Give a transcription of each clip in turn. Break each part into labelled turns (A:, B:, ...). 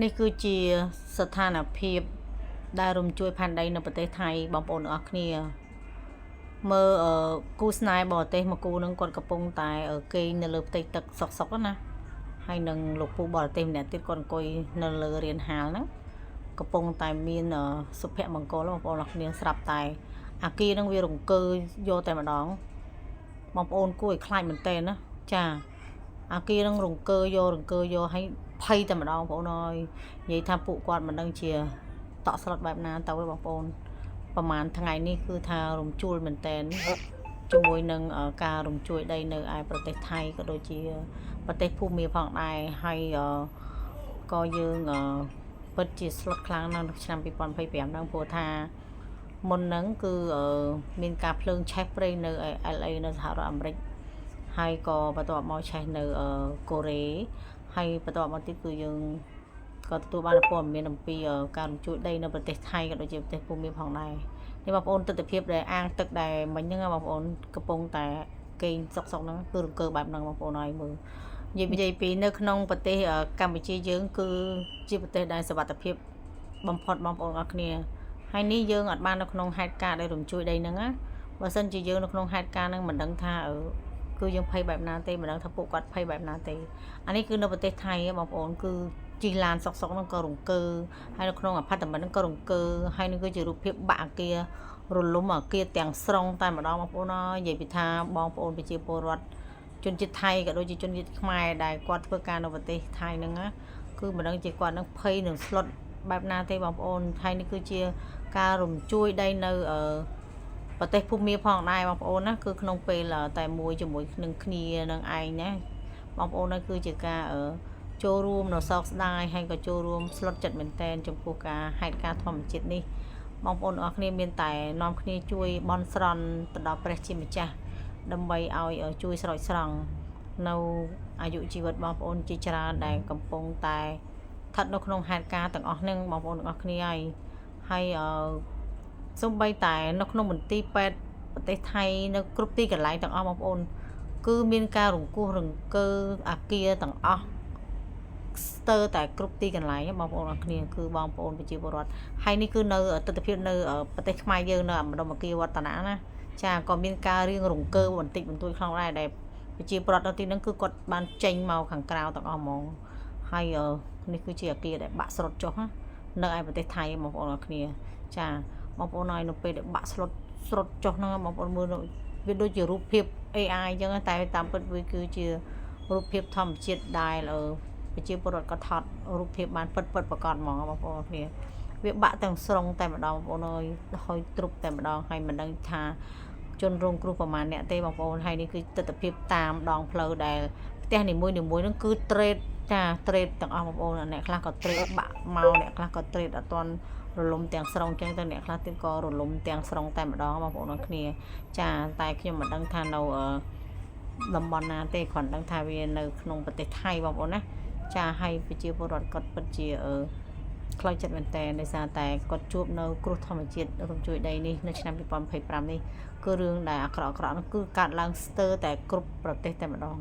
A: นี่คือជាស្ថានភាពដែលរំជួយផែនដីនៅប្រទេសថៃបងប្អូនទាំងអស់គ្នាមើលគូស្នេហ៍បរទេសមកគូនឹងគាត់កំពុងតែគេងនៅលើផ្ទៃទឹកសុកណាហើយនឹងលោកពូបរទេសម្នាក់ទៀតគាត់អង្គុយនៅលើរានហាលហ្នឹងកំពុងតែមានសុភមង្គលបងប្អូនទាំងអស់គ្នាស្រាប់តែអាគារហ្នឹងវារង្គើយកតែម្ដងបងប្អូនគួរឲ្យខ្លាចមែនតើណាចាអាគារហ្នឹងរង្គើយកឲ្យភ័យតែម្ដងបងប្អូនអើយនិយាយថាពួកគាត់មិនដឹងជាតក់ស្លុតបែបណាទៅទេបងប្អូនប្រហែលថ្ងៃនេះគឺថារំជួលមែនតែនជាមួយនឹងការរំជួយដីនៅឯប្រទេសថៃក៏ដូចជាប្រទេសភូមាផងដែរហើយក៏យើងពិតជាស្លុតខ្លាំងណាស់នៅឆ្នាំ2025ហ្នឹងព្រោះថាមុនហ្នឹងគឺមានការភ្លើងឆេះព្រៃនៅ LA នៅសហរដ្ឋអាមេរិកហើយក៏បន្ទាប់មកឆេះនៅកូរ៉េហើយបន្ទាប់មកទៀតគឺយើងក៏ទទួលបានព័ត៌មានអំពីការរំជួយដីនៅប្រទេសថៃក៏ដូចជាប្រទេសភូមាផងដែរនេះបងប្អូនទស្សនវិជ្ជាដែលអាងទឹកដែលមិញហ្នឹងបងប្អូនកំពុងតែគេងសុកហ្នឹងគឺរង្គើបែបហ្នឹងបងប្អូនហើយមើលនិយាយពីនៅក្នុងប្រទេសកម្ពុជាយើងគឺជាប្រទេសដែលសុវត្ថិភាពបំផុតបងប្អូនអរគ្នាហើយនេះយើងអត់បាននៅក្នុងហេតុការណ៍ដែលរំជួយដីហ្នឹងណាបើសិនជាយើងនៅក្នុងហេតុការណ៍ហ្នឹងមិនដឹងថាគឺយើងភ័យបែបណាទេមិនដឹងថាពួកគាត់ភ័យបែបណាទេអានេះគឺនៅប្រទេសថៃបងប្អូនគឺជិះឡានសុកហ្នឹងក៏រង្គើហើយនៅក្នុងអាផាតមិនហ្នឹងក៏រង្គើហើយនេះគឺជារូបភាពបាក់អាគាររលំអាគារទាំងស្រុងតែម្ដងបងប្អូនអើយនិយាយពីថាបងប្អូនប្រជាពលរដ្ឋជនជាតិថៃក៏ដូចជាជនជាតិខ្មែរដែលគាត់ធ្វើការនៅប្រទេសថៃហ្នឹងណាគឺមិនដឹងជាគាត់នឹងភ័យនឹងស្លុតបែបណាទេបងប្អូនថៃនេះគឺជាការរំជួយដីនៅប្រទេសភូមាផងដែរបងប្អូនណាគឺក្នុងពេលតែមួយជាមួយនឹងគ្នានឹងឯងណាបងប្អូនហ្នឹងគឺជាការចូលរួមនៅសោកស្ដាយហើយក៏ចូលរួមស្លុតចិត្តមែនតែនចំពោះការហេតុការណ៍ធម្មជាតិនេះបងប្អូនអរគ្នាមានតែនាំគ្នាជួយបន់ស្រន់ទៅដល់ព្រះជាម្ចាស់ដើម្បីឲ្យជួយស្រោចស្រង់នៅអាយុជីវិតបងប្អូនជាច្រើនដែលកំពុងតែស្ថិតនៅក្នុងហេតុការណ៍ទាំងអស់ហ្នឹងបងប្អូនទាំងអស់គ្នាហើយសូម្បីតែនៅក្នុងមន្ទីរពេទ្យប្រទេសថៃនៅគ្រប់ទីកន្លែងទាំងអស់បងប្អូនគឺមានការរង្គោះរង្គើអាគារទាំងអស់ស្ទើរតែគ្រប់ទីកន្លែងបងប្អូនអរគ្នាគឺបងប្អូនប្រជាពលរដ្ឋហើយនេះគឺនៅទស្សនវិជ្ជានៅប្រទេសខ្មែរយើងនៅម្ដុំអាគារវឌ្ឍនៈណាចាក៏មានការរៀងរង្គើបន្តិចបន្តួចខ្លងដែរដែលប្រជាពលរដ្ឋនៅទីហ្នឹងគឺគាត់បានចេញមកខាងក្រៅទាំងអស់ហ្មងហើយនេះគឺជាអាគារដែលបាក់ស្រុតចុះនៅឯប្រទេសថៃបងប្អូនអរគ្នាចាបងប្អូនឲ្យនៅពេលដែលបាក់ស្រុតចុះហ្នឹងបងប្អូនមើលវាដូចជារូបភាព AI អញ្ចឹងតែតាមពិតវាគឺជារូបភាពធម្មជាតិដែលប្រជាពលរដ្ឋក៏ថតរូបភាពបានពិតប្រកបហ្មងបងប្អូនគ្នាវាបាក់ទាំងស្រុងតែម្ដងបងប្អូនអើយហើយទ្រុបតែម្ដងហើយមិនដឹងថាជនរងគ្រោះប្រមាណអ្នកទេបងប្អូនហើយនេះគឺទស្សនវិជ្ជាតាមដងផ្លូវដែលផ្ទះនីមួយហ្នឹងគឺត្រេតចាត្រេតទាំងអស់បងប្អូនអ្នកខ្លះក៏ត្រេតបាក់មកអ្នកខ្លះក៏ត្រេតអត់ទាន់រលំទាំងស្រុងអញ្ចឹងទៅអ្នកខ្លះទៀតក៏រលំទាំងស្រុងតែម្ដងបងប្អូនអរគ្នាចាតែខ្ញុំមិនដឹងថានៅតំបន់ណាទេគ្រាន់ដឹងថាវានៅក្នុងប្រទេសថៃបងប្អូនណាចាឲ្យប្រជាពលរដ្ឋគាត់ពិតជាខ្លោចចិត្តមែនតើដោយសារតែគាត់ជួបនៅគ្រោះធម្មជាតិរំជួយដីនេះនៅឆ្នាំ2025នេះគឺរឿងដែលអាក្រក់នោះគឺកើតឡើងស្ទើរតែគ្រប់ប្រទេសតែម្ដង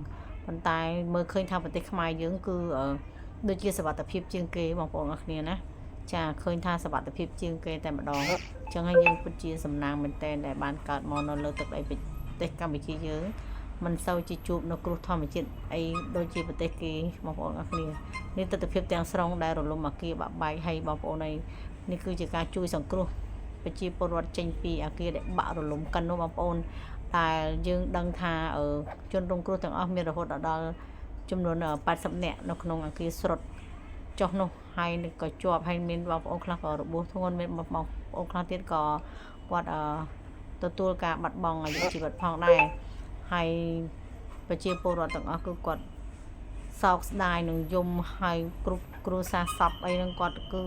A: ប៉ុន្តែមើលឃើញថាប្រទេសខ្មែរយើងគឺដូចជាសុវត្ថិភាពជាងគេបងប្អូនអរគ្នាណាចាឃើញថាសុវត្ថិភាពជាងគេតែម្ដងអញ្ចឹងហើយយើងពិតជាសំណាងមែនតើដែលបានកើតមកនៅលើទឹកដីប្រទេសកម្ពុជាយើងមិនសូវជាជួបនៅគ្រោះធម្មជាតិអីដូចជាប្រទេសគេបងប្អូនអរគ្នានេះទស្សនវិជ្ជាទាំងស្រុងដែលរលំអាគារបាក់បែកហើយបងប្អូននេះគឺជាការជួយសង្គ្រោះប្រជាពលរដ្ឋចេញពីអាគារដែលបាក់រលំកិននោះបងប្អូនតែយើងដឹងថាជនរងគ្រោះទាំងអស់មានរហូតដល់ចំនួន80នាក់នៅក្នុងអាគារស្រុតចុះនោះហើយក៏ជាប់ហើយមានបងប្អូនខ្លះក៏របួសធ្ងន់មានបងប្អូនខ្លះទៀតក៏គាត់ទទួលការបាត់បង់អាយុជីវិតផងដែរហើយប្រជាពលរដ្ឋទាំងអស់គឺគាត់សោកស្ដាយនឹងយំហើយគ្រប់គ្រួសារសពអីហ្នឹងគាត់គឺ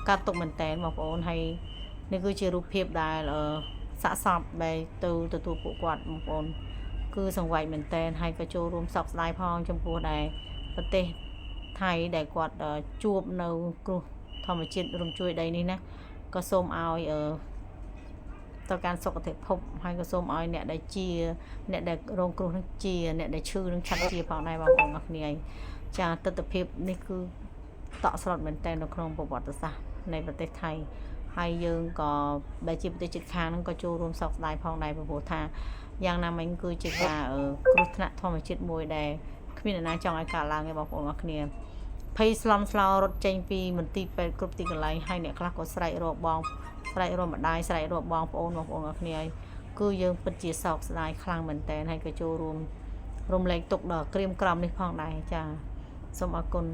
A: កាត់ទុកមែនតែនបងប្អូនហើយនេះគឺជារូបភាពដែលសាកសពដែលទៅទទួលពួកគាត់បងប្អូនគឺសង្វេគមែនតែនហើយក៏ចូលរួមសោកស្ដាយផងចំពោះដែលប្រទេសថៃដែលគាត់ជួបនៅគ្រោះធម្មជាតិរំជួយដីនេះណាក៏សូមឲ្យទៅកាន់សុខភាពភពហើយក៏សូមឲ្យអ្នកដែលជាអ្នកដែលរងគ្រោះនឹងជាអ្នកដែលឈឺនឹងឆាប់ជាផងដែរបងប្អូនអរគ្នាចាទស្សនវិជ្ជានេះគឺ តក់ស្លុតមែនតើនៅក្នុងប្រវត្តិសាស្ត្រនៃប្រទេសថៃហើយយើងក៏បែរជាប្រទេសជិតខាងហ្នឹងក៏ចូលរួមសោកស្ដាយផងដែរព្រោះថាយ៉ាងណាមិញគឺជាការគ្រោះថ្នាក់ធម្មជាតិមួយដែលគ្មានអ្នកណាចង់ឲ្យកើតឡើងទេបងប្អូនអរគ្នាភ័យស្លន់ស្លោរត់ចេញពីមន្ទីរពេទ្យគ្រប់ទីកន្លែងហើយអ្នកខ្លះក៏ស្រែករកបងស្រែករកម្ដាយស្រែករកបងប្អូនអរគ្នាហើយគឺយើងពិតជាសោកស្ដាយខ្លាំងមែនតើហើយក៏ចូលរួមរំលែកទុក្ខដល់ក្រៀមក្រំនេះផងដែរចាសូមអរគុណ